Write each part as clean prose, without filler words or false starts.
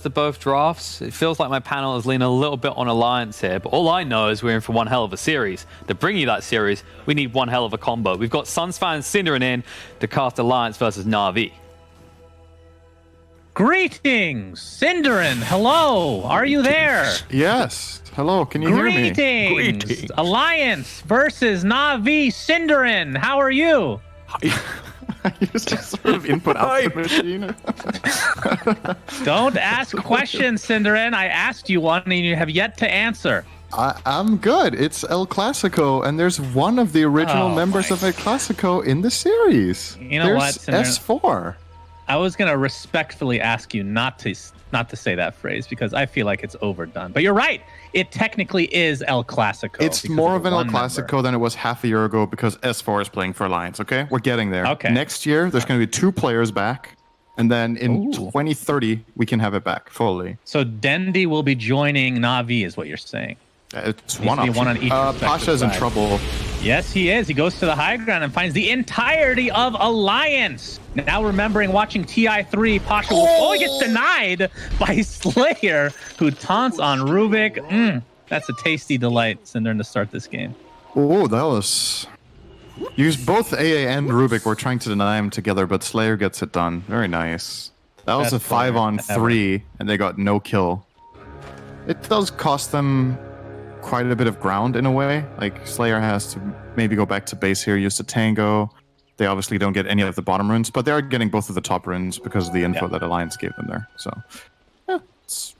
to both drafts. It feels like my panel is leaning a little bit on Alliance here, but all I know is we're in for one hell of a series. To bring you that series, we need one hell of a combo. We've got Sunsfan and Cinderin in to cast Alliance versus NaVi. Greetings, Cinderin. Hello, are you there? Yes. Hello, can you hear me? Greetings. Alliance versus NaVi. Cinderin, how are you? I used a sort of input-output machine. Don't ask questions, Cinderin. I asked you one and you have yet to answer. I'm good. It's El Clasico, and there's one of the original members of El Clasico in the series. You know what, There's S4. I was gonna respectfully ask you not to say that phrase because I feel like it's overdone. But you're right. It technically is El Clasico. It's more of an El Clasico than it was half a year ago because S4 is playing for Alliance. Okay, we're getting there. Okay. Next year, there's going to be 2 players back, and then in 2030 we can have it back fully. So Dendi will be joining NaVi, is what you're saying. It's one option. One on each Pasha's in trouble. Yes, he is. He goes to the high ground and finds the entirety of Alliance. Now remembering watching TI3, Pasha he gets denied by Slayer, who taunts on Rubik. That's a tasty delight, Cinderin, to start this game. Oh, that was... Both AA and Rubik were trying to deny him together, but Slayer gets it done. Very nice. That was a 5-on-3, and they got no kill. It does cost them quite a bit of ground in a way. Like, Slayer has to maybe go back to base here, use the Tango. They obviously don't get any of the bottom runes, but they are getting both of the top runes because of the info that Alliance gave them there. So, yeah, it's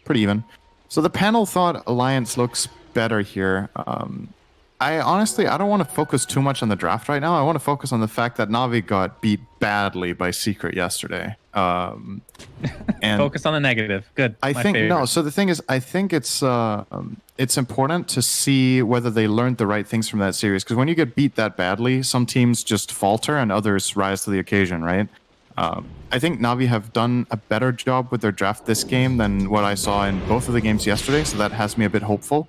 pretty even. So the panel thought Alliance looks better here. I don't want to focus too much on the draft right now. I want to focus on the fact that NaVi got beat badly by Secret yesterday. And focus on the negative. Good. I think no. So the thing is, I think it's important to see whether they learned the right things from that series. Because when you get beat that badly, some teams just falter and others rise to the occasion, right? I think NaVi have done a better job with their draft this game than what I saw in both of the games yesterday. So that has me a bit hopeful.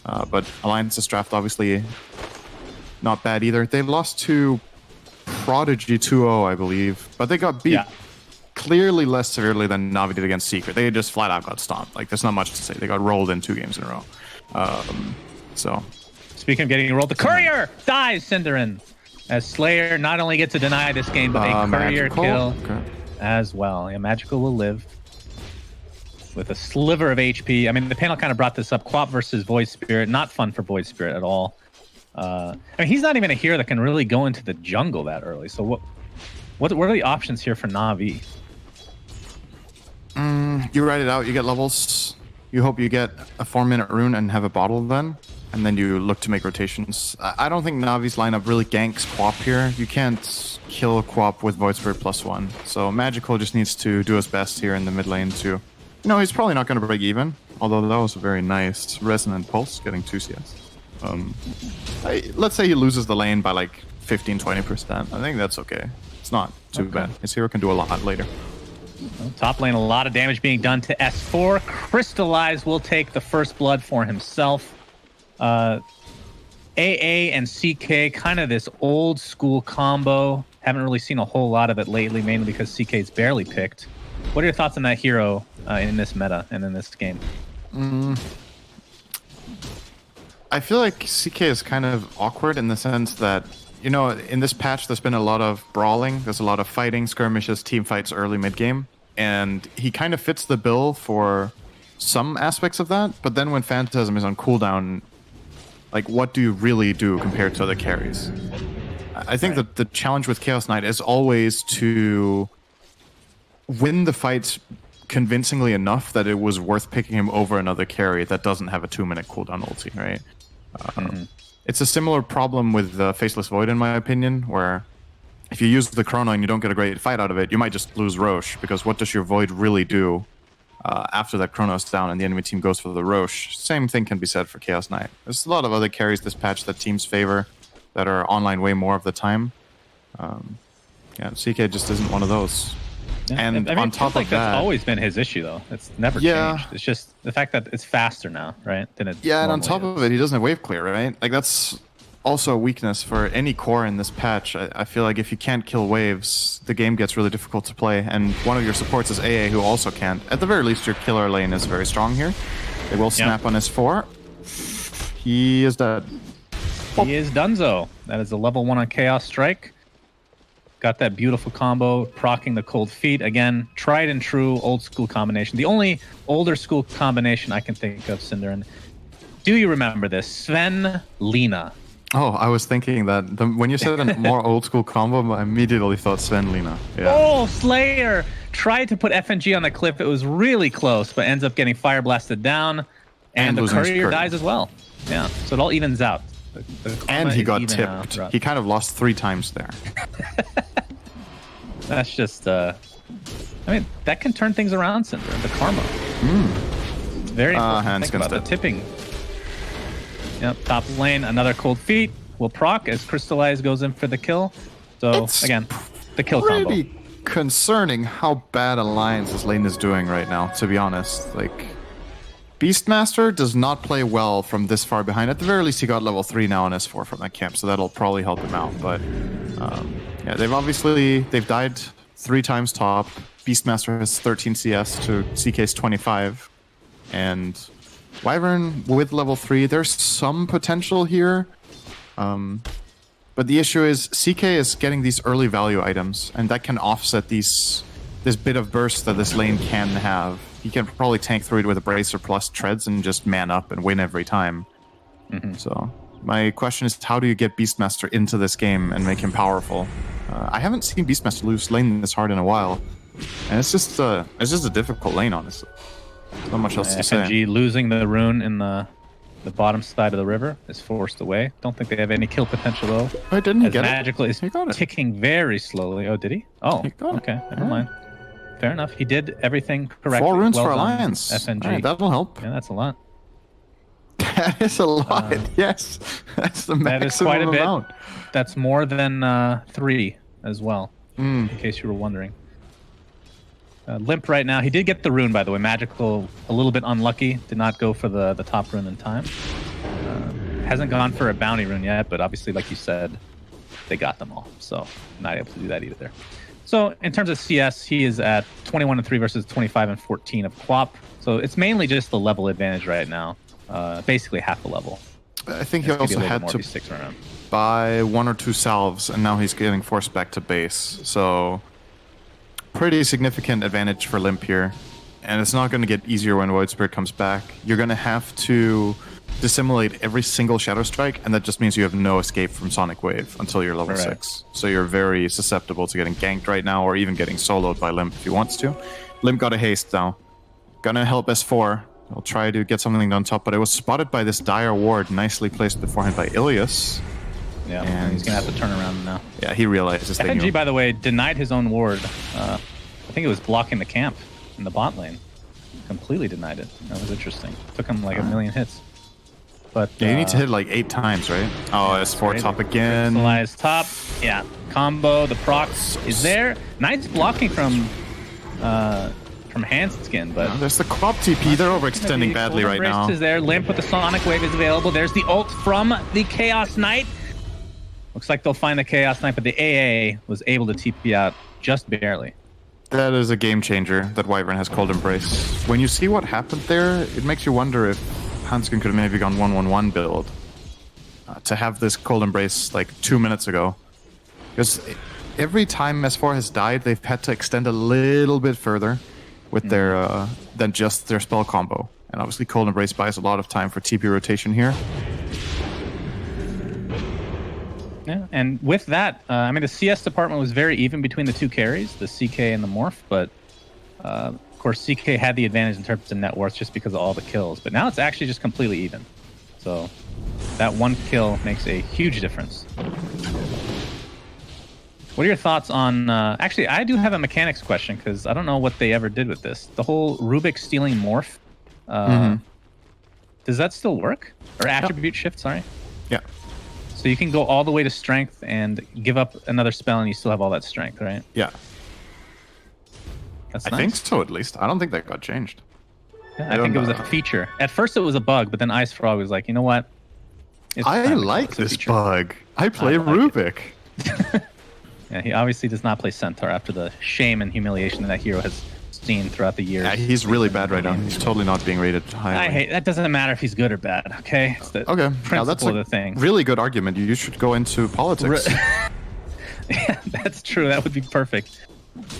But Alliance's draft obviously not bad either. They lost to Prodigy 2-0, I believe, but they got beat clearly less severely than NaVi did against Secret. They just flat out got stomped. Like, there's not much to say. They got rolled in 2 games in a row. So, speaking of getting rolled, the Courier dies, Cinderin, as Slayer not only gets to deny this game, but a Courier kill as well. Yeah, Magical will live with a sliver of HP. I mean, the panel kind of brought this up. Quap versus Void Spirit. Not fun for Void Spirit at all. I mean, he's not even a hero that can really go into the jungle that early. So what are the options here for NaVi? You write it out. You get levels. You hope you get a 4-minute rune and have a bottle then. And then you look to make rotations. I don't think Navi's lineup really ganks Quap here. You can't kill Quap with Void Spirit +1. So Magical just needs to do his best here in the mid lane too. No, he's probably not going to break even, although that was a very nice Resonant Pulse, getting 2 CS. Let's say he loses the lane by like 15-20%. I think that's okay. It's not too bad. His hero can do a lot later. Well, top lane, a lot of damage being done to S4. Crystallize will take the first blood for himself. AA and CK, kind of this old school combo. Haven't really seen a whole lot of it lately, mainly because CK's barely picked. What are your thoughts on that hero in this meta and in this game? I feel like CK is kind of awkward in the sense that, you know, in this patch there's been a lot of brawling, there's a lot of fighting, skirmishes, team fights early mid-game, and he kind of fits the bill for some aspects of that, but then when Phantasm is on cooldown, like, what do you really do compared to other carries? I think that the challenge with Chaos Knight is always to win the fights convincingly enough that it was worth picking him over another carry that doesn't have a 2-minute cooldown ulti, right? It's a similar problem with Faceless Void, in my opinion, where if you use the Chrono and you don't get a great fight out of it, you might just lose Roche, because what does your Void really do after that Chrono's down and the enemy team goes for the Roche? Same thing can be said for Chaos Knight. There's a lot of other carries this patch that teams favor that are online way more of the time. Yeah, CK just isn't one of those. Yeah. And I mean, on top of that, that's always been his issue, though. It's never changed. It's just the fact that it's faster now, right? Than it and on top is. of it, he doesn't have wave clear, right? Like, that's also a weakness for any core in this patch. I feel like if you can't kill waves, the game gets really difficult to play. And one of your supports is AA, who also can't. At the very least, your killer lane is very strong here. They will snap on his 4. He is dead. He is donezo. That is a level 1 on Chaos Strike. Got that beautiful combo, proccing the cold feet. Again, tried and true old school combination. The only older school combination I can think of, Cinderin. Do you remember this? Sven, Lina. Oh, I was thinking that. When you said a more old school combo, I immediately thought Sven, Lina. Yeah. Oh, Slayer tried to put FNG on the cliff. It was really close, but ends up getting fire blasted down. And the courier dies as well. Yeah, so it all evens out. And he got tipped. He kind of lost 3 times there. That's just, I mean, that can turn things around, Cinder. The karma. It's very important to think about the tipping. Yep, top lane, another cold feet. Will proc as Crystallize goes in for the kill. So, again, the kill combo. Pretty concerning how bad Alliance this lane is doing right now, to be honest. Like, Beastmaster does not play well from this far behind. At the very least, he got level 3 now on S4 from that camp, so that'll probably help him out. But yeah, they've died 3 times top. Beastmaster has 13 CS to CK's 25, and Wyvern with level 3. There's some potential here, but the issue is CK is getting these early value items, and that can offset this bit of burst that this lane can have. He can probably tank through it with a Bracer plus treads and just man up and win every time. So my question is, how do you get Beastmaster into this game and make him powerful? I haven't seen Beastmaster lose lane this hard in a while, and it's just a difficult lane, honestly. Not much else to say. FNG losing the rune in the bottom side of the river is forced away. Don't think they have any kill potential though. Oh, didn't he get Magical is ticking very slowly. Oh, did he? Oh, okay. Never mind. Fair enough. He did everything correctly. 4 runes for Alliance. FNG. Right, that'll help. Yeah, that's a lot. That is a lot. Yes, that's the maximum that is quite a bit. amount. That's more than 3 as well. In case you were wondering. Limp right now. He did get the rune, by the way. Magical, a little bit unlucky. Did not go for the top rune in time. Hasn't gone for a bounty rune yet, but obviously, like you said, they got them all. So not able to do that either. So in terms of CS, he is at 21-3 versus 25-14 of QoP. So it's mainly just the level advantage right now. Basically half a level. I think he also had to buy 1 or 2 salves, and now he's getting forced back to base. So pretty significant advantage for Limp here. And it's not going to get easier when Void Spirit comes back. You're going to have to dissimulate every single Shadow Strike, and that just means you have no escape from Sonic Wave until you're level 6. So you're very susceptible to getting ganked right now, or even getting soloed by Limp if he wants to. Limp got a haste now. Gonna help S4. I'll try to get something on top, but it was spotted by this dire ward, nicely placed beforehand by Ilias. Yeah, and he's gonna have to turn around now. Yeah, he realizes that. FNG, by the way, denied his own ward. I think it was blocking the camp in the bot lane. Completely denied it. That was interesting. Took him like a million hits. But yeah, you need to hit like 8 times, right? Oh, yeah, S4 top again. Crystallize top. Yeah, combo. The proc is there. Nice blocking from Handskin, but there's the crop TP. They're overextending badly right now. Is there? Limp with the Sonic Wave is available. There's the ult from the Chaos Knight. Looks like they'll find the Chaos Knight, but the AA was able to TP out just barely. That is a game changer that Wyvern has Cold Embrace. When you see what happened there, it makes you wonder if Hanskin could have maybe gone 1-1-1 build to have this Cold Embrace like 2 minutes ago. Because every time S4 has died, they've had to extend a little bit further with their than just their spell combo. And obviously Cold Embrace buys a lot of time for TP rotation here. Yeah, and with that, I mean, the CS department was very even between the 2 carries, the CK and the Morph, but of course CK had the advantage in terms of net worth just because of all the kills, but now it's actually just completely even. So that 1 kill makes a huge difference. What are your thoughts on... actually, I do have a mechanics question, because I don't know what they ever did with this. The whole Rubik stealing Morph, does that still work? Or attribute shift, sorry? Yeah. So you can go all the way to strength and give up another spell and you still have all that strength, right? Yeah. That's I nice. think so, at least. I don't think that got changed. Yeah, I think it was a feature. At first it was a bug, but then Ice Frog was like, you know what? I like this bug. I play Rubik. Yeah, he obviously does not play Centaur after the shame and humiliation that hero has seen throughout the years. Yeah, he's really bad right now. He's totally not being rated highly. I hate that. Doesn't matter if he's good or bad. Okay. It's the principle that's of the thing. Really good argument. You should go into politics. Yeah, that's true. That would be perfect.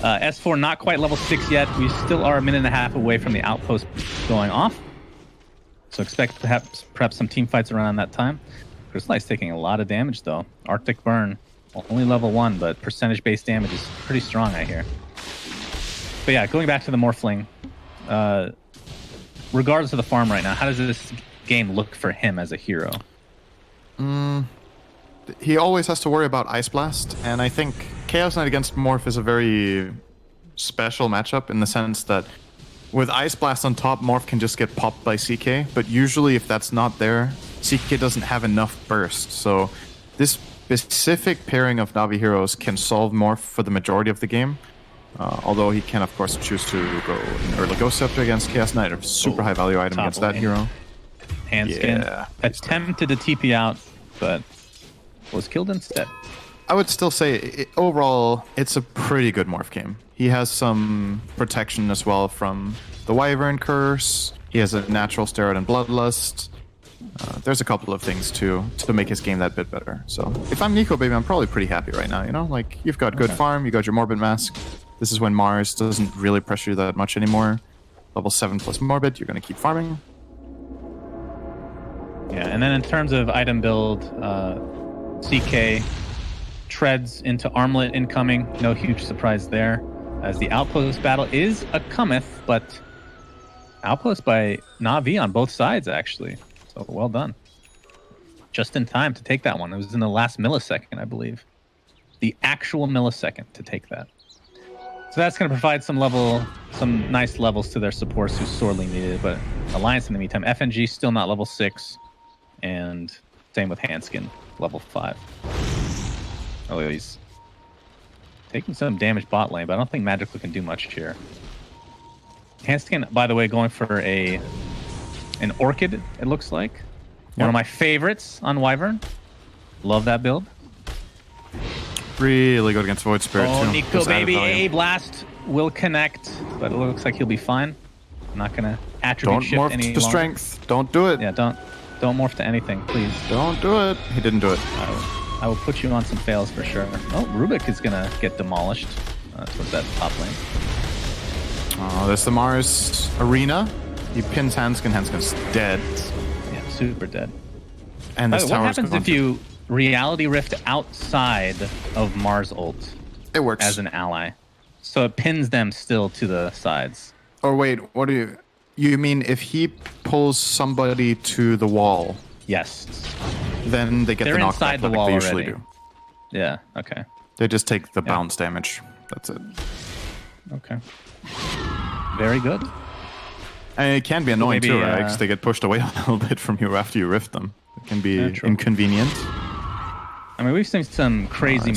S4 not quite level 6 yet. We still are a minute and a half away from the outpost going off. So expect perhaps some team fights around that time. Crystallize taking a lot of damage though. Arctic Burn, only level 1, but percentage-based damage is pretty strong, I hear. But yeah, going back to the Morphling, regardless of the farm right now, how does this game look for him as a hero? He always has to worry about Ice Blast, and I think Chaos Knight against Morph is a very special matchup in the sense that with Ice Blast on top, Morph can just get popped by CK, but usually if that's not there, CK doesn't have enough burst. So this specific pairing of Navi heroes can solve Morph for the majority of the game. Although he can, of course, choose to go in early Ghost Scepter against Chaos Knight, a super high value item against that hero. Handskin attempted to TP out, but was killed instead. I would still say, overall, it's a pretty good Morph game. He has some protection as well from the Wyvern Curse. He has a natural steroid and Bloodlust. There's a couple of things to make his game that bit better. So if I'm Nico, baby, I'm probably pretty happy right now. You know, like you've got good farm, you got your Morbid Mask. This is when Mars doesn't really pressure you that much anymore. Level 7 plus Morbid, you're going to keep farming. Yeah, and then in terms of item build, CK treads into Armlet incoming. No huge surprise there, as the Outpost battle is a cometh, but Outpost by NaVi on both sides, actually. So well done. Just in time to take that one. It was in the last millisecond, I believe. The actual millisecond to take that. So that's going to provide some nice levels to their supports who sorely needed it. But Alliance in the meantime, FNG still not level 6. And same with Handskin, level 5. Oh, he's taking some damage bot lane, but I don't think Magical can do much here. Handskin, by the way, going for an Orchid, it looks like. Yep. One of my favorites on Wyvern. Love that build. Really good against Void Spirit, too. Oh, Nico, baby, A-Blast will connect, but it looks like he'll be fine. I'm not going to attribute shift any longer. Don't morph to strength. Don't do it. Yeah, don't morph to anything, please. Don't do it. He didn't do it. I will put you on some fails for sure. Oh, Rubik is going to get demolished towards that top lane. Oh, there's the Mars Arena. He pins Handskin. Handskin's dead. Yeah, super dead. And this tower. What happens if you Reality Rift outside of Mars ult? It works. As an ally. So it pins them still to the sides. Or wait, what do you... You mean if he pulls somebody to the wall? Yes. Then they get the knockback inside the like wall they usually already. do. Yeah, okay. They just take the bounce damage. That's it. Okay. Very good. And it can be annoying too, right? Because they get pushed away a little bit from you after you rift them. It can be inconvenient. I mean, we've seen some crazy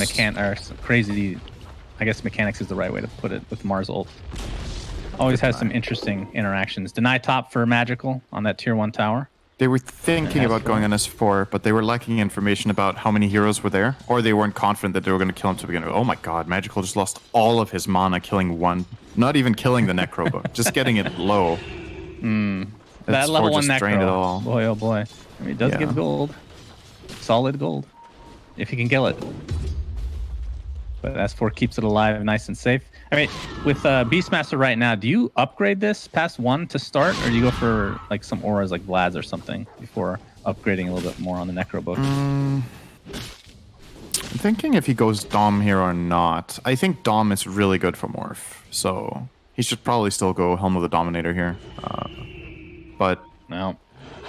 crazy, I guess mechanics is the right way to put it, with Mars ult. Always has some interesting interactions. Deny top for Magical on that tier 1 tower. They were thinking about going on S4, but they were lacking information about how many heroes were there, or they weren't confident that they were going to kill him to begin with. Oh my god, Magical just lost all of his mana killing one. Not even killing the Necro, but just getting it low. That level 1 Necro, boy oh boy. I mean, it does give gold. Solid gold. If he can kill it. But S4 keeps it alive, nice and safe. I mean, with Beastmaster right now, do you upgrade this past 1 to start, or do you go for like some auras like Vlad's or something before upgrading a little bit more on the Necro book? I'm thinking if he goes Dom here or not. I think Dom is really good for Morph, so he should probably still go Helm of the Dominator here. But no,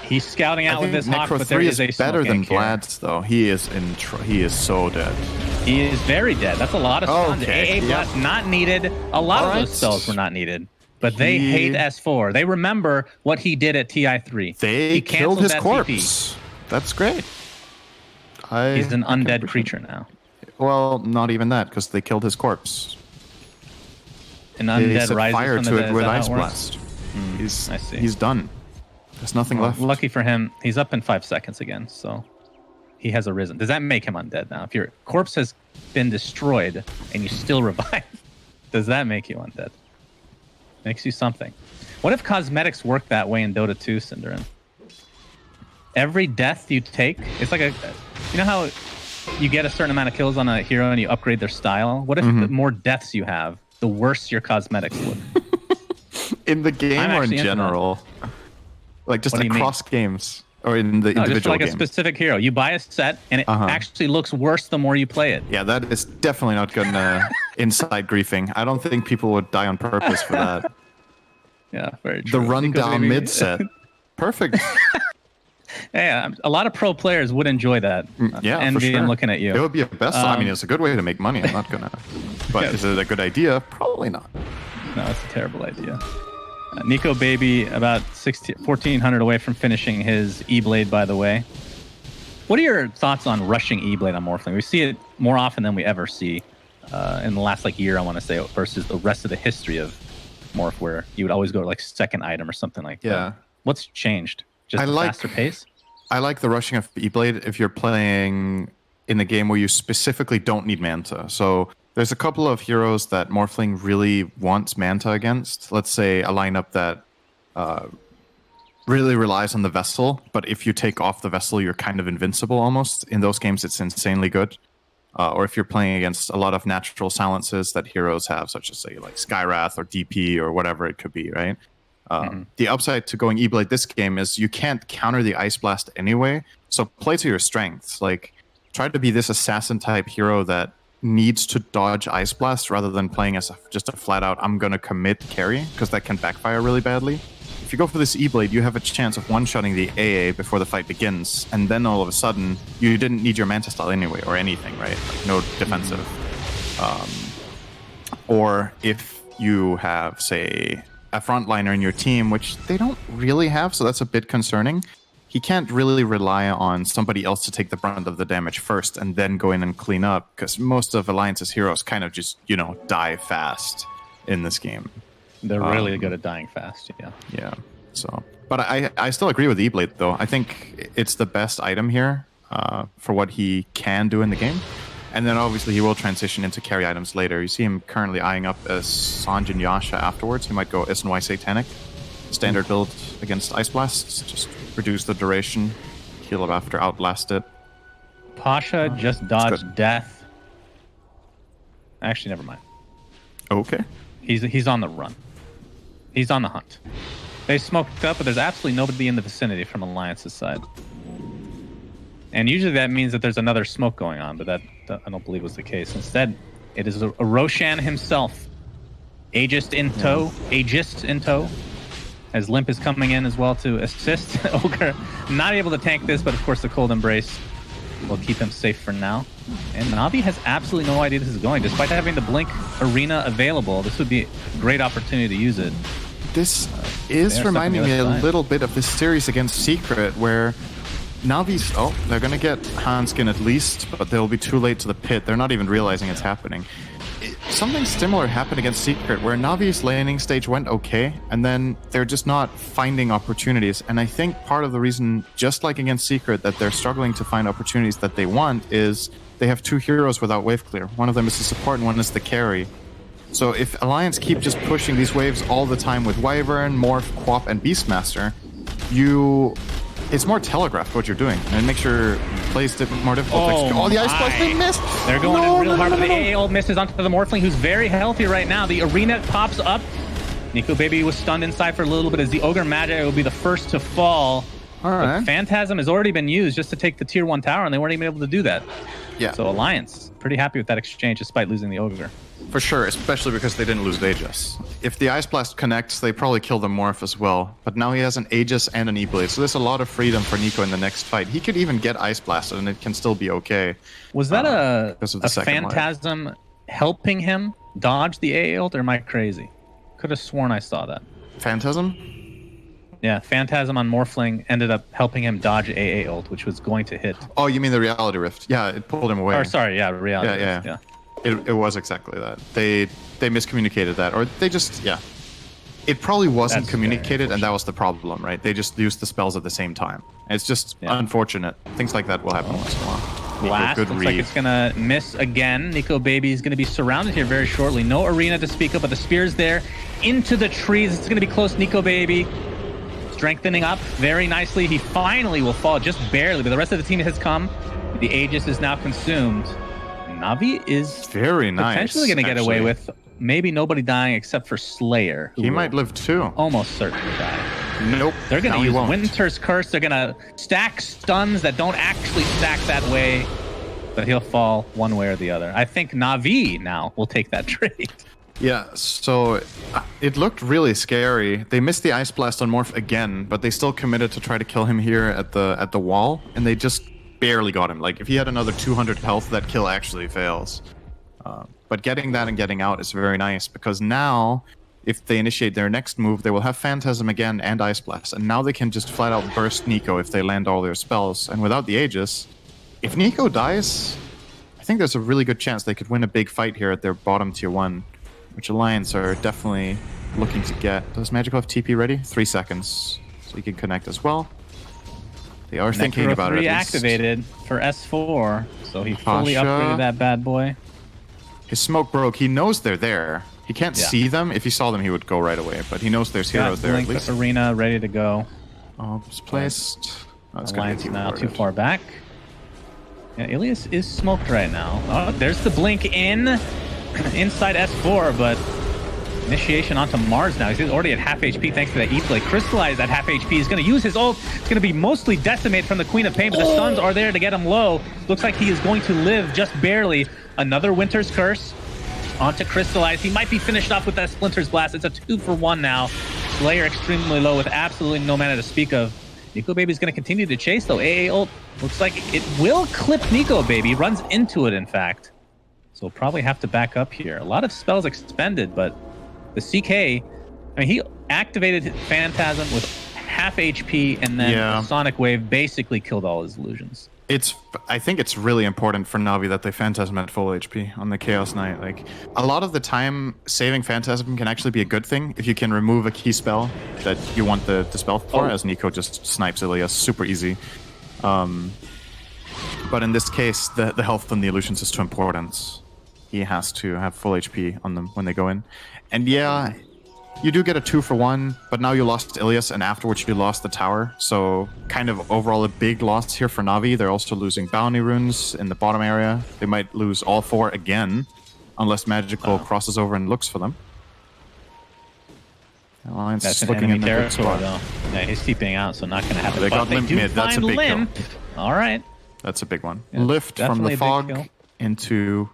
he's scouting out with this Hawk, but there is a better than Vlad's though. He is so dead. He is very dead. That's a lot of stuns. AA Blast not needed. A lot of those spells were not needed. But they hate S4. They remember what he did at TI3. They killed his corpse. That's great. He's an undead creature now. Well, not even that, because they killed his corpse. An undead rises fire from the to dead. it with Ice Blast. I see. He's done. There's nothing left. Lucky for him, he's up in 5 seconds again, so he has arisen. Does that make him undead now? If your corpse has been destroyed and you still revive, does that make you undead? Makes you something. What if cosmetics work that way in Dota 2, Cinderin? Every death you take, it's like a... You know how you get a certain amount of kills on a hero and you upgrade their style? What if the more deaths you have, the worse your cosmetics look? In the game or in general? Like just across games? Or in the individual just like game? A specific hero. You buy a set and it actually looks worse the more you play it. Yeah, that is definitely not good inside griefing. I don't think people would die on purpose for that. Yeah, very true. The rundown mid set. Perfect. Yeah, a lot of pro players would enjoy that. Yeah, envy for sure. and looking at you. It would be a best. I mean, it's a good way to make money. I'm not gonna. But is it a good idea? Probably not. No, it's a terrible idea. Nico Baby about 1,400 away from finishing his E-Blade, by the way. What are your thoughts on rushing E-Blade on Morphling? We see it more often than we ever see in the last year, I want to say, versus the rest of the history of Morph, where you would always go to second item or something like that. What's changed? Just a faster pace? I like the rushing of E-Blade if you're playing in a game where you specifically don't need Manta. So there's a couple of heroes that Morphling really wants Manta against. Let's say a lineup that really relies on the Vessel, but if you take off the Vessel, you're kind of invincible almost. In those games, it's insanely good. Or if you're playing against a lot of natural silences that heroes have, such as, say, like Skywrath or DP or whatever it could be, right? The upside to going E-Blade this game is you can't counter the Ice Blast anyway, so play to your strengths. Like, try to be this assassin-type hero that needs to dodge Ice Blast rather than playing as just a flat-out, I'm going to commit carry, because that can backfire really badly. If you go for this E-Blade, you have a chance of one-shotting the AA before the fight begins, and then all of a sudden, you didn't need your Manta style anyway, or anything, right? Like, no defensive. Or if you have, say, a frontliner in your team, which they don't really have, so that's a bit concerning. He can't really rely on somebody else to take the brunt of the damage first and then go in and clean up, because most of Alliance's heroes kind of just, die fast in this game. They're really good at dying fast, yeah. Yeah, so... But I still agree with E-Blade, though. I think it's the best item here for what he can do in the game. And then obviously he will transition into carry items later. You see him currently eyeing up as Sanjin Yasha afterwards. He might go SNY Satanic. Standard build against Ice Blasts. Just reduce the duration. Heal up after Outlast it. Pasha just dodged death. Actually, never mind. Okay. He's on the run. He's on the hunt. They smoked up, but there's absolutely nobody in the vicinity from Alliance's side. And usually that means that there's another smoke going on, but that I don't believe was the case. Instead, it is a Roshan himself. Aegis in tow. As Limp is coming in as well to assist. Ogre not able to tank this, but of course the Cold Embrace will keep him safe for now. And NaVi has absolutely no idea this is going. Despite having the Blink Arena available, this would be a great opportunity to use it. This is reminding me a little bit of this series against Secret, where NaVi's... Oh, they're going to get Hanskin at least, but they'll be too late to the pit. They're not even realizing it's happening. Something similar happened against Secret, where NaVi's laning stage went okay, and then they're just not finding opportunities. And I think part of the reason, just like against Secret, that they're struggling to find opportunities that they want is they have two heroes without wave clear. One of them is the support and one is the carry. So if Alliance keep just pushing these waves all the time with Wyvern, Morph, Quap, and Beastmaster, it's more telegraphed what you're doing, and it makes your plays more difficult. Oh, the Ice Blast, they missed! They're going in real hard, but the AA ult misses onto the Morphling, who's very healthy right now. The arena pops up. Nico Baby was stunned inside for a little bit as the Ogre Magi will be the first to fall. All right. But Phantasm has already been used just to take the tier 1 tower, and they weren't even able to do that. Yeah. So Alliance, pretty happy with that exchange despite losing the Ogre. For sure, especially because they didn't lose Aegis. If the Ice Blast connects, they probably kill the Morph as well. But now he has an Aegis and an E-Blade, so there's a lot of freedom for Nico in the next fight. He could even get Ice Blasted, and it can still be okay. Was that a Phantasm helping him dodge the AA ult, or am I crazy? Could have sworn I saw that. Phantasm? Yeah, Phantasm on Morphling ended up helping him dodge AA ult, which was going to hit. Oh, you mean the Reality Rift? Yeah, it pulled him away. Or sorry, yeah, Reality Rift. Yeah. It was exactly that. They miscommunicated that, or they just, yeah. It probably wasn't That's communicated, and that was the problem, right? They just used the spells at the same time. It's just unfortunate. Things like that will happen once in a while. Blast looks like it's gonna miss again. Nico Baby is gonna be surrounded here very shortly. No arena to speak of, but the spear's there into the trees. It's gonna be close. Nico Baby strengthening up very nicely. He finally will fall just barely, but the rest of the team has come. The Aegis is now consumed. NaVi is very nice. Potentially gonna get away with maybe nobody dying except for Slayer. He might live too. Almost certain to die. Nope. They're going to use Winter's Curse. They're going to stack stuns that don't actually stack that way, but he'll fall one way or the other. I think NaVi now will take that trade. Yeah, so it looked really scary. They missed the Ice Blast on Morph again, but they still committed to try to kill him here at the wall, and they just barely got him. Like, if he had another 200 health, that kill actually fails. But getting that and getting out is very nice, because now, if they initiate their next move, they will have Phantasm again and Ice Blast, and now they can just flat out burst Nico if they land all their spells. And without the Aegis, if Nico dies, I think there's a really good chance they could win a big fight here at their bottom tier 1, which Alliance are definitely looking to get. Does Magical have TP ready? 3 seconds, so he can connect as well. They are thinking about it. Reactivated for S4, so he fully upgraded that bad boy. His smoke broke. He knows they're there. He can't see them. If he saw them, he would go right away. But he knows there's heroes there at least. Arena ready to go. It's placed. Alliance now too far back. Yeah, Ilias is smoked right now. Oh, there's the blink in inside S4, but initiation onto Mars now. He's already at half HP thanks to that E-Play. Crystallize at half HP. He's going to use his ult. It's going to be mostly decimated from the Queen of Pain, but the stuns are there to get him low. Looks like he is going to live just barely. Another Winter's Curse onto Crystallize. He might be finished off with that Splinter's Blast. It's a 2-for-1 now. Slayer extremely low with absolutely no mana to speak of. Nico Baby's going to continue to chase, though. AA ult looks like it will clip Nico Baby. Runs into it, in fact. So we'll probably have to back up here. A lot of spells expended, but the CK, I mean, he activated Phantasm with half HP, and then the Sonic Wave basically killed all his illusions. I think it's really important for NaVi that they Phantasm at full HP on the Chaos Knight. Like, a lot of the time, saving Phantasm can actually be a good thing if you can remove a key spell that you want the spell for, as Nico just snipes Ilias super easy. But in this case, the health on the illusions is too important. He has to have full HP on them when they go in. And yeah, you do get a 2-for-1, but now you lost Ilias, and afterwards you lost the tower. So kind of overall a big loss here for NaVi. They're also losing bounty runes in the bottom area. They might lose all 4 again, unless Magical crosses over and looks for them. Alliance That's is looking in the good spot. Though. Yeah, he's TPing out, so not going to happen. They got Limp mid. That's a big kill. All right. That's a big one. Yeah, Lift from the fog into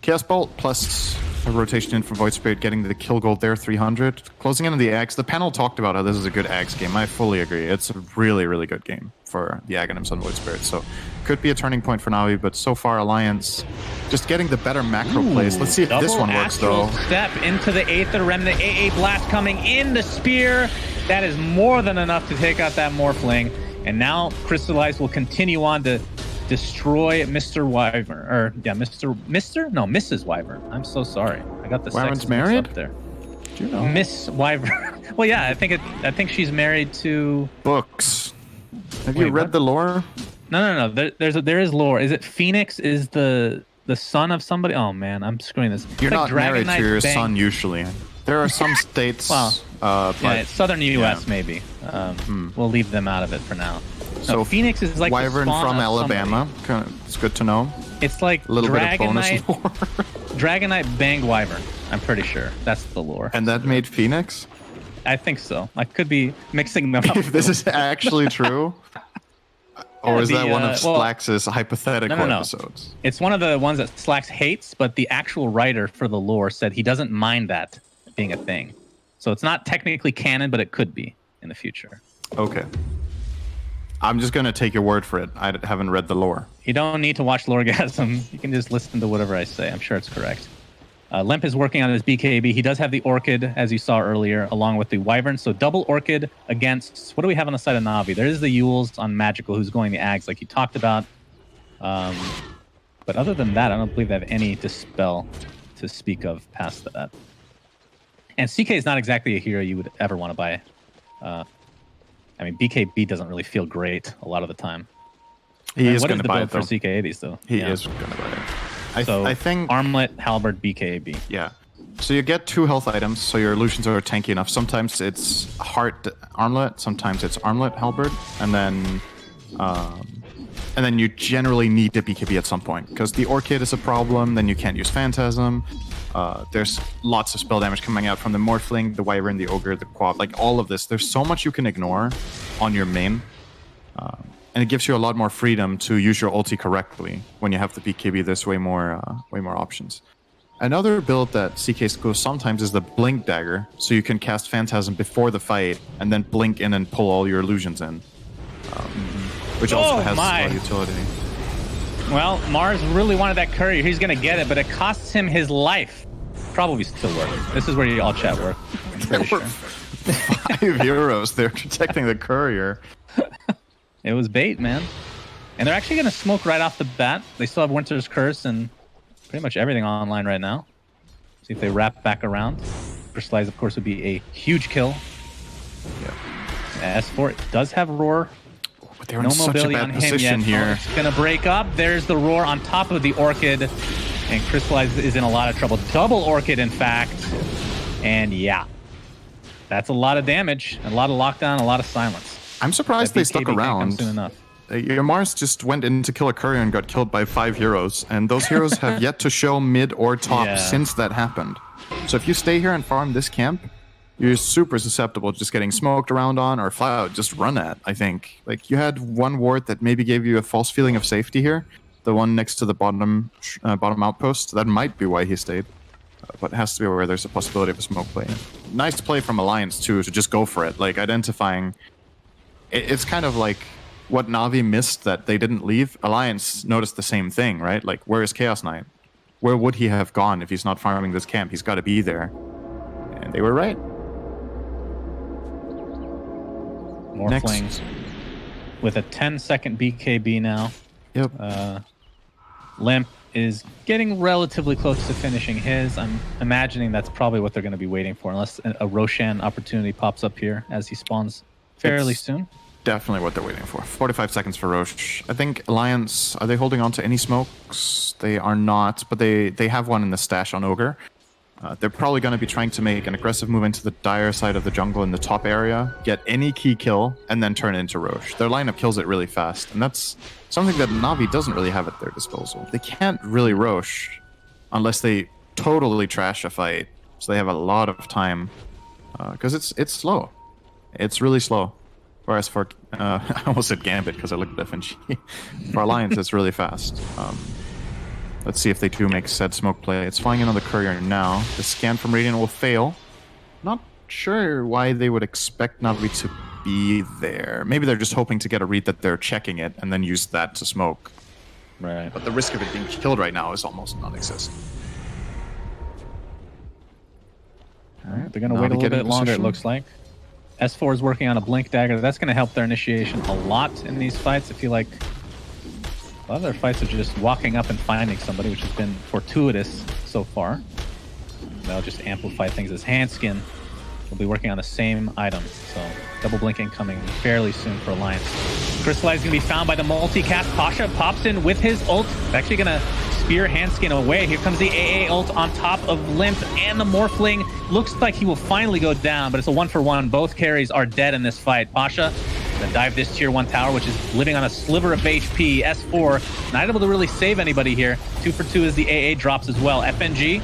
Chaos Bolt, plus a rotation in from Void Spirit, getting the kill gold there, 300. Closing in on the Axe. The panel talked about how this is a good Axe game. I fully agree. It's a really, really good game for the Aghanims on Void Spirit. So could be a turning point for NaVi, but so far Alliance just getting the better macro plays. Let's see if this one works though. Step into the Aether Remnant. AA Blast coming in. The Spear. That is more than enough to take out that Morphling. And now Crystallize will continue on to destroy Mr. Wyvern, or Mrs. Wyvern. I'm so sorry. I got the Wyvern's married up there. Do you know? Miss Wyvern. Well, yeah, I think she's married to Books. Have you read the lore? No. There is lore. Is it Phoenix? Is the son of somebody? Oh man, I'm screwing this. You're not married to your son usually. There are some states. But it's southern U.S. maybe. We'll leave them out of it for now. So Phoenix is like Wyvern from Alabama. It's good to know. It's like a little bit of bonus lore. Dragonite banged Wyvern. I'm pretty sure that's the lore. And that made Phoenix? I think so. I could be mixing them up. If this is actually true, or is that one of Slax's hypothetical episodes? It's one of the ones that Slax hates, but the actual writer for the lore said he doesn't mind that being a thing. So it's not technically canon, but it could be in the future. Okay. I'm just going to take your word for it. I haven't read the lore. You don't need to watch Loregasm. You can just listen to whatever I say. I'm sure it's correct. Lemp is working on his BKB. He does have the Orchid, as you saw earlier, along with the Wyvern. So double Orchid against... What do we have on the side of NaVi? There is the Yules on Magical, who's going the Ags, like you talked about. But other than that, I don't believe they have any Dispel to speak of past that. And CK is not exactly a hero you would ever want to buy. I mean, BKB doesn't really feel great a lot of the time. He is what going is to the buy build it, though. for CK80s, though? He is going to buy it. I think Armlet, Halberd, BKB. Yeah. So you get 2 health items, so your illusions are tanky enough. Sometimes it's Heart Armlet, sometimes it's Armlet Halberd, and then you generally need a BKB at some point because the Orchid is a problem. Then you can't use Phantasm. There's lots of spell damage coming out from the Morphling, the Wyvern, the Ogre, the Quab, like all of this. There's so much you can ignore on your main. And it gives you a lot more freedom to use your ulti correctly. When you have the BKB, there's way more options. Another build that CK goes sometimes is the Blink Dagger, so you can cast Phantasm before the fight and then blink in and pull all your illusions in, which also has a lot of utility. Well, Mars really wanted that courier. He's going to get it, but it costs him his life. Probably still work. This is where you all chat work. I'm pretty sure. 5 heroes. They're protecting the courier. It was bait, man. And they're actually going to smoke right off the bat. They still have Winter's Curse and pretty much everything online right now. See if they wrap back around. Crystallize, of course, would be a huge kill. Yeah. S4 does have Roar. But they're in such a bad position here. It's going to break up. There's the Roar on top of the Orchid. And Crystallize is in a lot of trouble. Double Orchid, in fact. And yeah. That's a lot of damage. A lot of lockdown, a lot of silence. I'm surprised they stuck around. Soon enough. Your Mars just went in to kill a courier and got killed by 5 heroes, and those heroes have yet to show mid or top since that happened. So if you stay here and farm this camp, you're super susceptible to just getting smoked around on or flat out just run at, I think. Like, you had one ward that maybe gave you a false feeling of safety here, the one next to the bottom outpost. That might be why he stayed. But it has to be where there's a possibility of a smoke play. Nice play from Alliance, too, to just go for it. Like, identifying... It's kind of like what NaVi missed that they didn't leave. Alliance noticed the same thing, right? Like, where is Chaos Knight? Where would he have gone if he's not farming this camp? He's got to be there. And they were right. Morphling with a 10-second BKB now. Yep. Limp is getting relatively close to finishing his. I'm imagining that's probably what they're going to be waiting for, unless a Roshan opportunity pops up here as he spawns fairly soon. Definitely what they're waiting for. 45 seconds for Roche. I think Alliance, are they holding on to any smokes? They are not, but they have one in the stash on Ogre. They're probably going to be trying to make an aggressive move into the dire side of the jungle in the top area, get any key kill, and then turn it into Roche. Their lineup kills it really fast, and that's something that NaVi doesn't really have at their disposal. They can't really Roche unless they totally trash a fight, so they have a lot of time, because it's slow. It's really slow. Whereas for, I almost said Gambit because I looked at FNG. For Alliance, it's really fast. Let's see if they do make said smoke play. It's flying in on the courier now. The scan from Radiant will fail. Not sure why they would expect NaVi to be there. Maybe they're just hoping to get a read that they're checking it and then use that to smoke. Right. But the risk of it being killed right now is almost non-existent. Alright, they're going to wait a little bit longer, it looks like. S4 is working on a Blink Dagger. That's going to help their initiation a lot in these fights. I feel like a lot of their fights are just walking up and finding somebody, which has been fortuitous so far. They'll just amplify things. As Handskin will be working on the same item. So double blinking coming fairly soon for Alliance. Crystallize is going to be found by the multicast. Pasha pops in with his ult. It's actually going to spear Handskin away. Here comes the AA ult on top of Limp and the Morphling. Looks like he will finally go down, but it's a 1-for-1. Both carries are dead in this fight. Pasha gonna dive this tier 1 tower, which is living on a sliver of HP. S4 not able to really save anybody here. 2 for 2 as the AA drops as well. FNG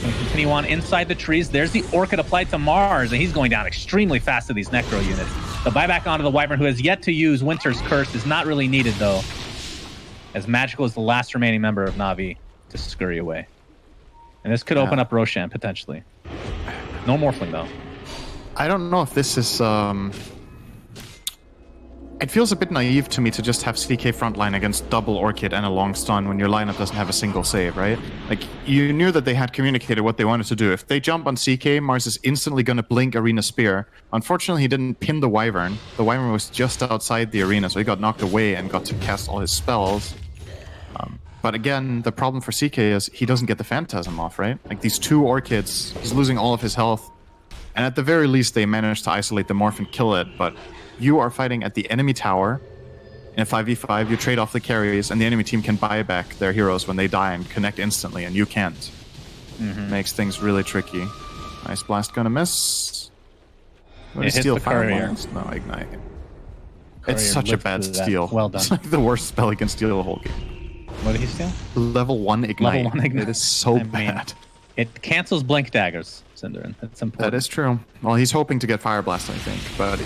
gonna continue on inside the trees. There's the Orchid applied to Mars, and he's going down extremely fast to these Necro units. The buyback onto the Wyvern, who has yet to use Winter's Curse, is not really needed though, as Magical is the last remaining member of NaVi to scurry away. And this could open up Roshan, potentially. No Morphling, though. I don't know if this is... It feels a bit naive to me to just have CK frontline against double Orchid and a long stun when your lineup doesn't have a single save, right? Like, you knew that they had communicated what they wanted to do. If they jump on CK, Mars is instantly going to blink Arena Spear. Unfortunately, he didn't pin the Wyvern. The Wyvern was just outside the arena, so he got knocked away and got to cast all his spells. But again, the problem for CK is he doesn't get the Phantasm off, right? Like these 2 Orchids, he's losing all of his health. And at the very least, they manage to isolate the Morph and kill it. But you are fighting at the enemy tower. In a 5v5, you trade off the carries, and the enemy team can buy back their heroes when they die and connect instantly, and you can't. Makes things really tricky. Ice Blast gonna miss. Gonna steal Fire Blast. No, Ignite. It's such a bad steal. Well done. It's like the worst spell he can steal the whole game. What did he steal? Level 1 Ignite. Level 1 Ignite. It is so bad. It cancels Blink Daggers, Cinderin. That's important. That is true. Well, he's hoping to get Fire Blast, I think, but...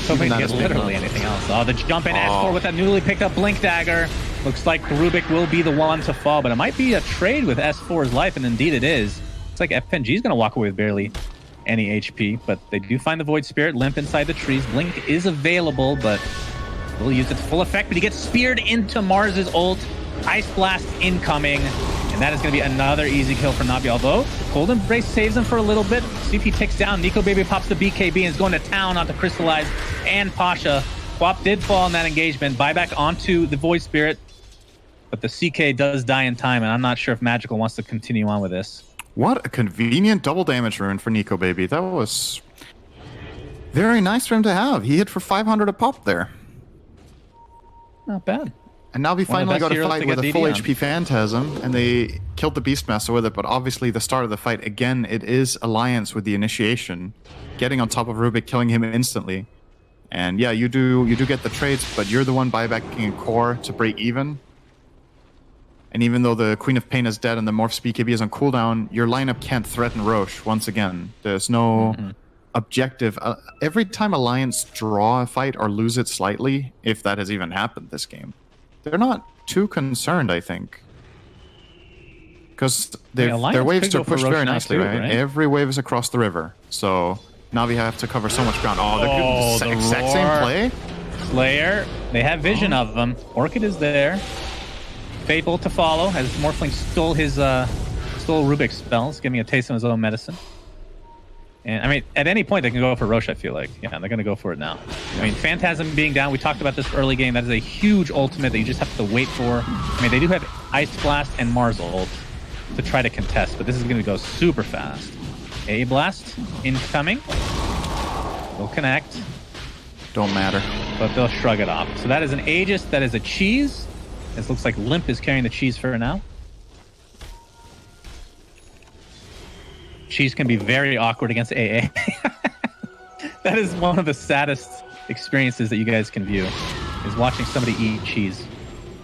hoping to get literally anything else. Oh, the jump in S4 with that newly picked up Blink Dagger. Looks like Rubik will be the one to fall, but it might be a trade with S4's life, and indeed it is. It's like FNG is going to walk away with barely any HP, but they do find the Void Spirit limp inside the trees. Blink is available, but will use it to full effect, but he gets speared into Mars's ult. Ice Blast incoming, and that is going to be another easy kill for NaVi, although Cold Embrace saves him for a little bit. See if he ticks down. Nico Baby pops the BKB and is going to town onto Crystallize and Pasha. Quap did fall in that engagement. Buyback onto the Void Spirit, but the CK does die in time, and I'm not sure if Magical wants to continue on with this. What a convenient double damage rune for Nico Baby. That was very nice for him to have. He hit for 500 a pop there. Not bad. And now we finally got a fight with a full HP Phantasm, and they killed the Beastmaster with it, but obviously the start of the fight, again, it is Alliance with the initiation. Getting on top of Rubik, killing him instantly. And yeah, you do get the trades, but you're the one buybacking in core to break even. And even though the Queen of Pain is dead and the Morph's BKB is on cooldown, your lineup can't threaten Roche once again. There's no objective. Every time Alliance draw a fight or lose it slightly, if that has even happened this game, they're not too concerned, I think. Because their waves are pushed very nicely, right? Every wave is across the river. So now we have to cover so much ground. Oh, the exact same play. Slayer, they have vision of them. Orchid is there. Fable to follow as Morphling stole Rubik's spells, giving a taste of his own medicine. And I mean, at any point they can go for Roche, I feel like. Yeah, they're going to go for it now. I mean, Phantasm being down, we talked about this early game. That is a huge ultimate that you just have to wait for. I mean, they do have Ice Blast and Mars ult to try to contest, but this is going to go super fast. A Blast incoming. Will connect. Don't matter. But they'll shrug it off. So that is an Aegis, that is a cheese. It looks like Limp is carrying the cheese for now. Cheese can be very awkward against AA. That is one of the saddest experiences that you guys can view, is watching somebody eat cheese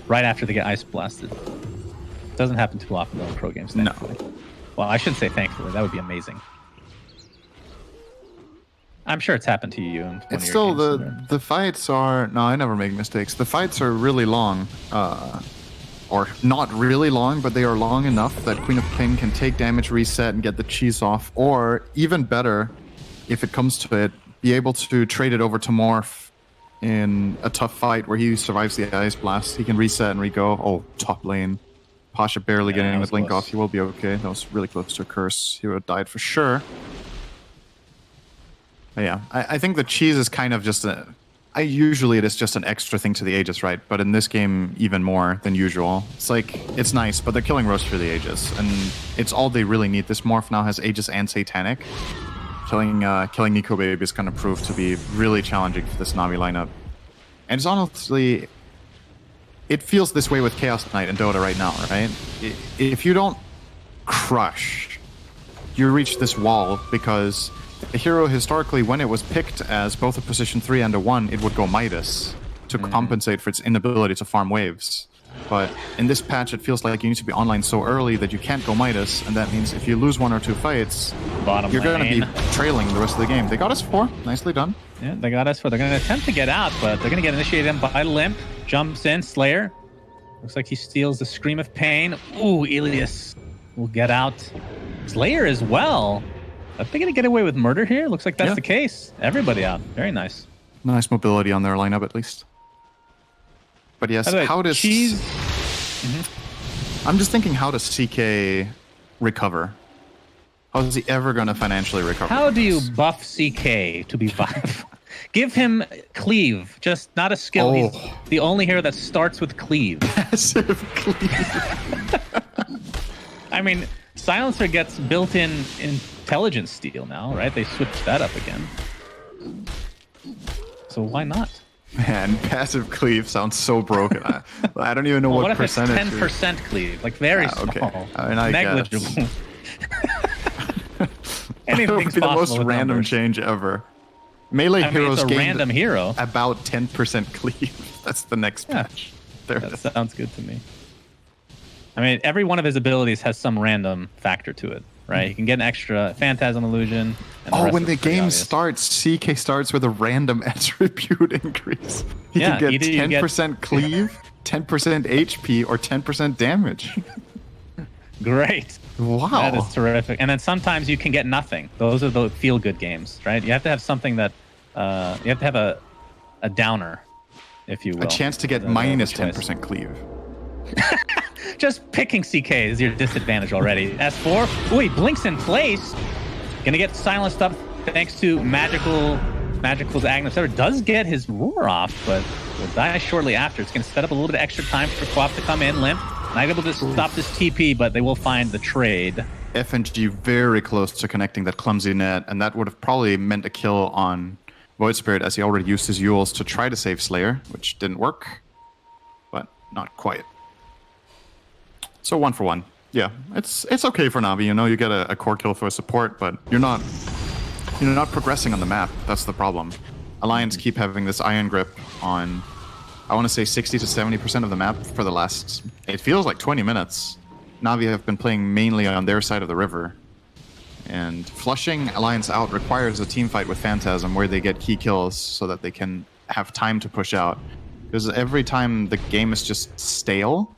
right after they get ice blasted. It doesn't happen too often though in pro games, thankfully. No. Well, I shouldn't say thankfully. That would be amazing. I'm sure it's happened to you. It's still the fights are... No, I never make mistakes. The fights are really long. Or not really long, but they are long enough that Queen of Pain can take damage, reset, and get the cheese off. Or, even better, if it comes to it, be able to trade it over to Morph in a tough fight where he survives the Ice Blast. He can reset and re-go. Oh, top lane. Pasha barely getting the blink off. He will be okay. That was really close to a curse. He would have died for sure. But yeah, I think the cheese is kind of just a... usually it is just an extra thing to the Aegis, right? But in this game, even more than usual. It's like, it's nice, but they're killing Roche for the Aegis. And it's all they really need. This Morph now has Aegis and Satanic. Killing Nico Baby is going to prove to be really challenging for this NaVi lineup. And it's honestly... It feels this way with Chaos Knight and Dota right now, right? If you don't crush, you reach this wall because... The hero, historically, when it was picked as both a position 3 and a 1, it would go Midas to compensate for its inability to farm waves. But in this patch, it feels like you need to be online so early that you can't go Midas, and that means if you lose 1 or 2 fights, you're going to be trailing the rest of the game. They got us 4. Nicely done. Yeah, they got us 4. They're going to attempt to get out, but they're going to get initiated by Limp. Jumps in, Slayer. Looks like he steals the Scream of Pain. Ooh, Ilias will get out. Slayer as well. Are they going to get away with murder here? Looks like that's the case. Everybody out. Very nice. Nice mobility on their lineup, at least. But yes, how does... Cheese... I'm just thinking, how does CK recover? How is he ever going to financially recover? How do you buff CK to be 5? Give him Cleave. Just not a skill. He's the only hero that starts with Cleave. Massive cleave. I mean, Silencer gets built-in intelligence steal now, right? They switched that up again. So why not? Man, passive cleave sounds so broken. I don't even know what percentage. What if it's 10% cleave? Like very small, okay. I mean, negligible. That would Anything's be the most possible with random numbers. change ever. Melee heroes it's a gained random hero. about 10% cleave. That's the next patch. There it That is. sounds good to me. I mean, every one of his abilities has some random factor to it, right? He can get an extra Phantasm Illusion. And Oh, rest when is the pretty game obvious. starts, CK starts with a random attribute increase. He Yeah, can either get you get- 10% cleave, 10% HP, or 10% damage. Great. Wow. That is terrific. And then sometimes you can get nothing. Those are the feel-good games, right? You have to have something that you have to have a downer, if you will. A chance to get minus 10% cleave. Just picking CK is your disadvantage already. S4, ooh, he blinks in place. Gonna get silenced up thanks to Magical's Agnes. Does get his roar off, but will die shortly after. It's gonna set up a little bit of extra time for Quap to come in. Limp, not able to stop this TP, but they will find the trade. FNG very close to connecting that clumsy net, and that would have probably meant a kill on Void Spirit, as he already used his Yules to try to save Slayer, which didn't work, but not quite. So 1 for 1. Yeah, it's okay for Navi. You know, you get a core kill for support, but you're not progressing on the map. That's the problem. Alliance keep having this iron grip on, I want to say 60 to 70% of the map for the last, it feels like 20 minutes. Navi have been playing mainly on their side of the river. And flushing Alliance out requires a team fight with Phantasm where they get key kills so that they can have time to push out. Because every time the game is just stale,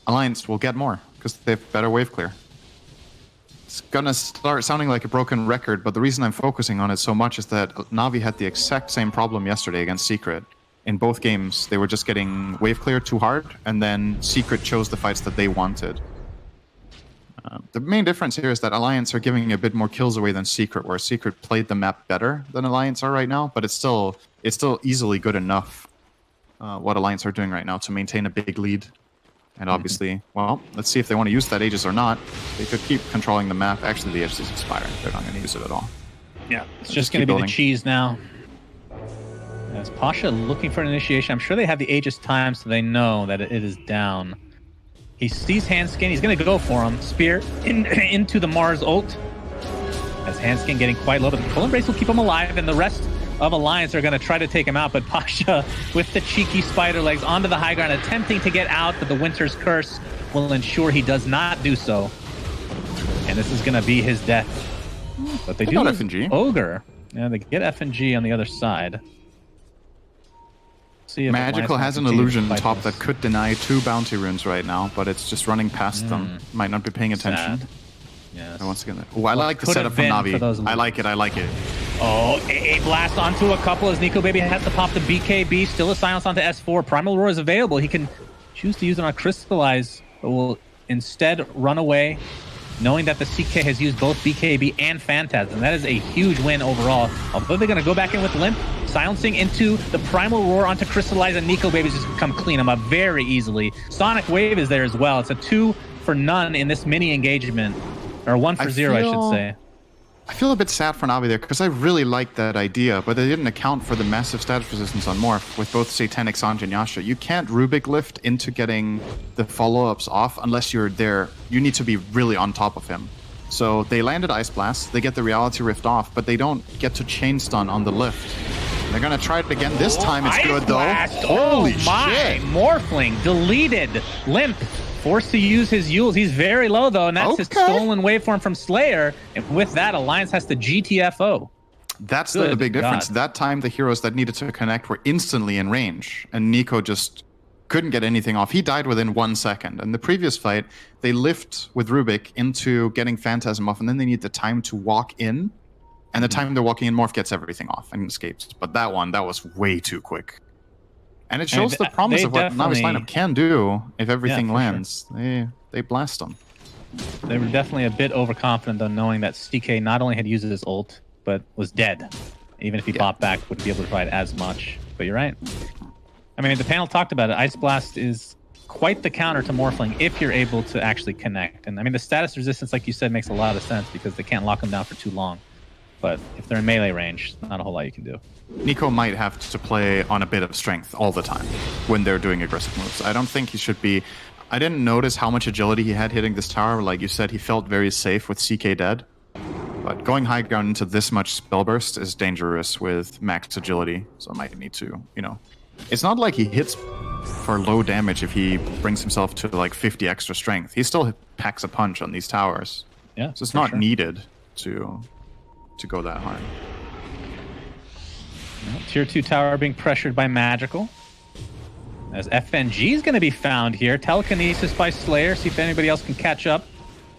Alliance will get more because they have better wave clear. It's gonna start sounding like a broken record, but the reason I'm focusing on it so much is that Navi had the exact same problem yesterday against Secret. In both games, they were just getting wave clear too hard, and then Secret chose the fights that they wanted. The main difference here is that Alliance are giving a bit more kills away than Secret, where Secret played the map better than Alliance are right now, but it's still easily good enough what Alliance are doing right now to maintain a big lead. And obviously, well, let's see if they want to use that Aegis or not. They could keep controlling the map. Actually, the Aegis is expiring. They're not going to use it at all. Yeah, it's just going to be the cheese now. As Pasha looking for an initiation, I'm sure they have the Aegis time, so they know that it is down. He sees Handskin. He's going to go for him. Spear into the Mars ult. As Handskin getting quite low, but the Pull Embrace will keep him alive, and the rest of Alliance are going to try to take him out, but Pasha with the cheeky spider legs onto the high ground, attempting to get out, but the Winter's Curse will ensure he does not do so. And this is going to be his death. But they do got lose FNG. Ogre. Yeah, they get FNG on the other side. See if Magical Alliance has an can continue to illusion fight top this. that could deny 2 bounty runes right now, but it's just running past them. Might not be paying attention. Sad. Yes. And once again, I like the could setup have from been for those Navi. I like it. I like it. Oh, a blast onto a couple as Nico Baby has to pop the BKB. Still a silence onto S4. Primal Roar is available. He can choose to use it on Crystallize, but will instead run away, knowing that the CK has used both BKB and Phantasm. That is a huge win overall. Although they're going to go back in with Limp, silencing into the Primal Roar onto Crystallize, and Nico Baby's just come clean him up very easily. Sonic Wave is there as well. It's a 2 for none in this mini engagement. Or 1 for 0, I should say. I feel a bit sad for Navi there, because I really liked that idea, but they didn't account for the massive status resistance on Morph with both Satanic Sanj and Yasha. You can't Rubik lift into getting the follow-ups off unless you're there. You need to be really on top of him. So they landed Ice Blast, they get the Reality Rift off, but they don't get to chain stun on the lift. They're going to try it again. This time it's Ice good, though. Blast. Holy oh my, shit. Morphling deleted. Limp forced to use his Yules. He's very low, though, and that's his stolen waveform from Slayer. And with that, Alliance has to GTFO. That's Good the big difference. God. That time, the heroes that needed to connect were instantly in range, and Nico just couldn't get anything off. He died within 1 second. And the previous fight, they lift with Rubik into getting Phantasm off, and then they need the time to walk in. And the time they're walking in, Morph gets everything off and escapes. But that one, that was way too quick. And it shows the promise of what Navi's lineup can do if everything lands. Sure. They blast them. They were definitely a bit overconfident, though, knowing that CK not only had used his ult, but was dead. Even if he popped back, wouldn't be able to provide as much. But you're right. I mean, the panel talked about it. Ice Blast is quite the counter to Morphling if you're able to actually connect. And I mean, the status resistance, like you said, makes a lot of sense because they can't lock them down for too long. But if they're in melee range, not a whole lot you can do. Nico might have to play on a bit of strength all the time when they're doing aggressive moves. I don't think he should be... I didn't notice how much agility he had hitting this tower. Like you said, he felt very safe with CK dead. But going high ground into this much spell burst is dangerous with max agility. So I might need to, you know... It's not like he hits for low damage if he brings himself to like 50 extra strength. He still packs a punch on these towers. Yeah, so it's not needed to go that high. Well, tier 2 tower being pressured by Magical. As FNG is going to be found here. Telekinesis by Slayer. See if anybody else can catch up.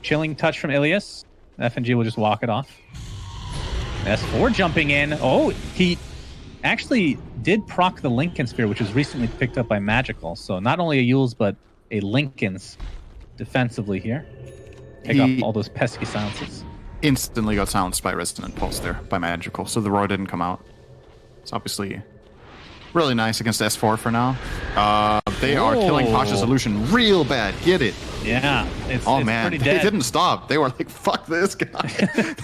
Chilling touch from Ilias. FNG will just walk it off. S4 jumping in. Oh, he actually did proc the Lincoln Spear, which was recently picked up by Magical. So not only a Yule's, but a Lincoln's defensively here. Take off all those pesky silences. Instantly got silenced by Resonant Pulse there, by Magical, so the roar didn't come out. It's obviously really nice against S4 for now. They are killing Pasha's illusion real bad. Get it? Yeah. It's man, pretty they dead. didn't stop. They were like, fuck this guy.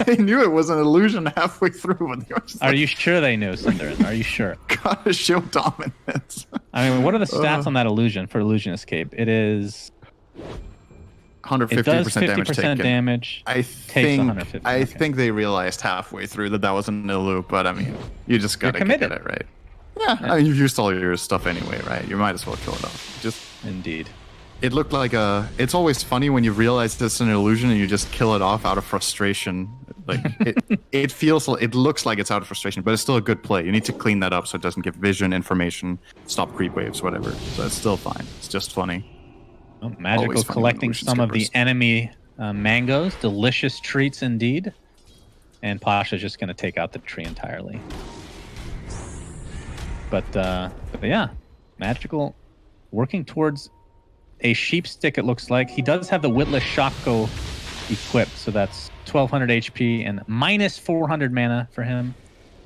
They knew it was an illusion halfway through. But they were just Are you sure they knew, Cinderin? Are you sure? Gotta show dominance. I mean, what are the stats on that illusion for Illusion Escape? It is... 150% it does 50% damage taken. Damage. I think they realized halfway through that wasn't a loop, but I mean, you just gotta get it right. Yeah, I mean, you've used all your stuff anyway, right? You might as well kill it off. Just indeed. It looked like a... It's always funny when you realize it's an illusion and you just kill it off out of frustration. Like, it looks like it's out of frustration, but it's still a good play. You need to clean that up so it doesn't give vision, information, stop creep waves, whatever. So it's still fine. It's just funny. Oh, Magical collecting some of the enemy mangoes. Delicious treats indeed. And Pasha's just going to take out the tree entirely. But yeah, Magical working towards a sheep stick, it looks like. He does have the Witless Shako equipped, so that's 1200 HP and minus 400 mana for him.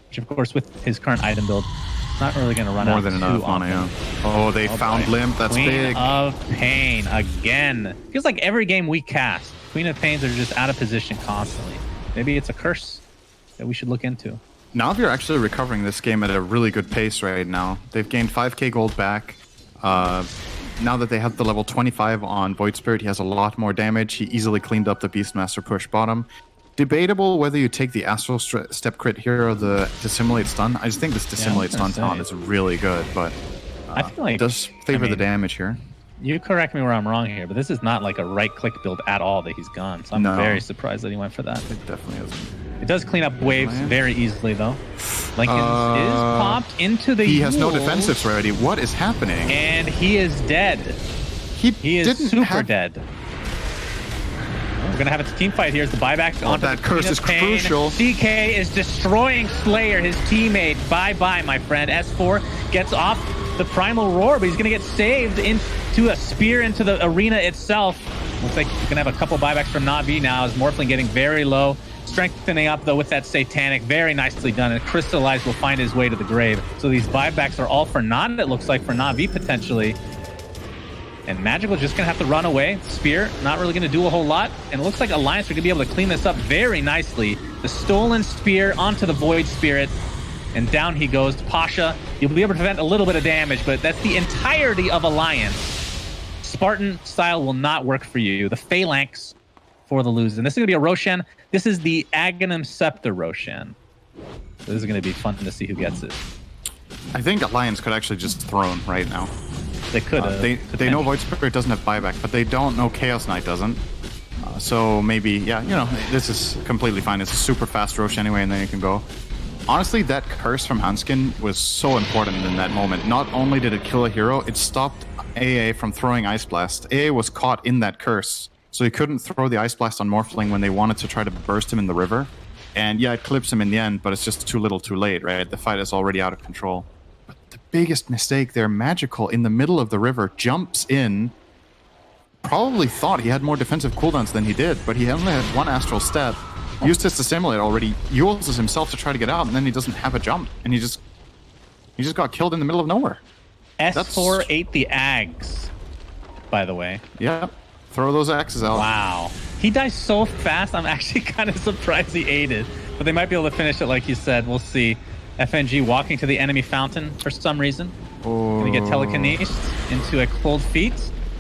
Which, of course, with his current item build, it's not really going to run out more than enough mana, yeah. Oh, they found Limp. That's Queen big. of Pain again. Feels like every game we cast, Queen of Pains are just out of position constantly. Maybe it's a curse that we should look into. NaVi are actually recovering this game at a really good pace right now. They've gained 5k gold back. Now that they have the level 25 on Void Spirit, he has a lot more damage. He easily cleaned up the Beastmaster push bottom. Debatable whether you take the Astral Step crit here or the Dissimulate Stun. I just think this Dissimulate Stun talent is really good, but I feel like it does favor the damage here. You correct me where I'm wrong here, but this is not like a right-click build at all that he's gone. So I'm very surprised that he went for that. It definitely isn't. It does clean up waves very easily, though. Lincoln is popped into the He has no defensives ready. What is happening? And he is dead. He is super dead. We're going to have a team fight here as the buyback on that curse is crucial. CK is destroying Slayer, his teammate. Bye-bye, my friend. S4 gets off the Primal Roar, but he's going to get saved into a spear into the arena itself. Looks like he's going to have a couple buybacks from NaVi now as Morphling getting very low. Strengthening up, though, with that Satanic. Very nicely done. And Crystallized will find his way to the grave. So these buybacks are all for naught, it looks like, for NaVi, potentially. And Magical just going to have to run away. Spear, not really going to do a whole lot. And it looks like Alliance are going to be able to clean this up very nicely. The stolen Spear onto the Void Spirit. And down he goes. Pasha, you'll be able to prevent a little bit of damage, but that's the entirety of Alliance. Spartan style will not work for you. The Phalanx for the lose. And this is going to be a Roshan. This is the Aghanim Scepter Roshan. So this is going to be fun to see who gets it. I think Alliance could actually just throne right now. They could. They know Void Spirit doesn't have buyback, but they don't know Chaos Knight doesn't. So maybe, yeah, you know, this is completely fine. It's a super fast Rosh anyway, and then you can go. Honestly, that curse from Hanskin was so important in that moment. Not only did it kill a hero, it stopped AA from throwing Ice Blast. AA was caught in that curse, so he couldn't throw the Ice Blast on Morphling when they wanted to try to burst him in the river. And yeah, it clips him in the end, but it's just too little too late, right? The fight is already out of control. But the biggest mistake there, Magical, in the middle of the river, jumps in, probably thought he had more defensive cooldowns than he did, but he only had one Astral Step, used his Dissimulate already, uses himself to try to get out, and then he doesn't have a jump, and he just got killed in the middle of nowhere. S4 ate the Ags. by the way. Yeah. Throw those axes out. Wow. He dies so fast, I'm actually kind of surprised he aided. But they might be able to finish it like you said. We'll see. FNG walking to the enemy fountain for some reason. Gonna get telekinesed into a cold feet.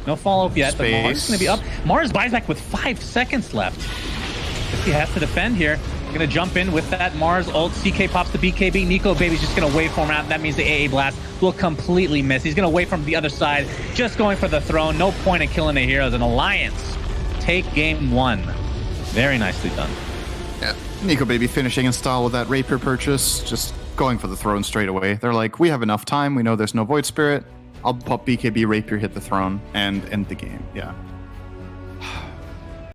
No follow-up yet, but Mars is gonna be up. Mars buys back with 5 seconds left. If he has to defend here, gonna jump in with that Mars ult. CK pops the BKB. Nico Baby's just gonna waveform out. That means the AA blast will completely miss. He's gonna wait from the other side, just going for the throne. No point in killing the heroes. An Alliance take game 1. Very nicely done. Yeah, Nico Baby finishing in style with that Rapier purchase, just going for the throne straight away. They're like, we have enough time. We know there's no Void Spirit. I'll pop BKB Rapier, hit the throne, and end the game. Yeah.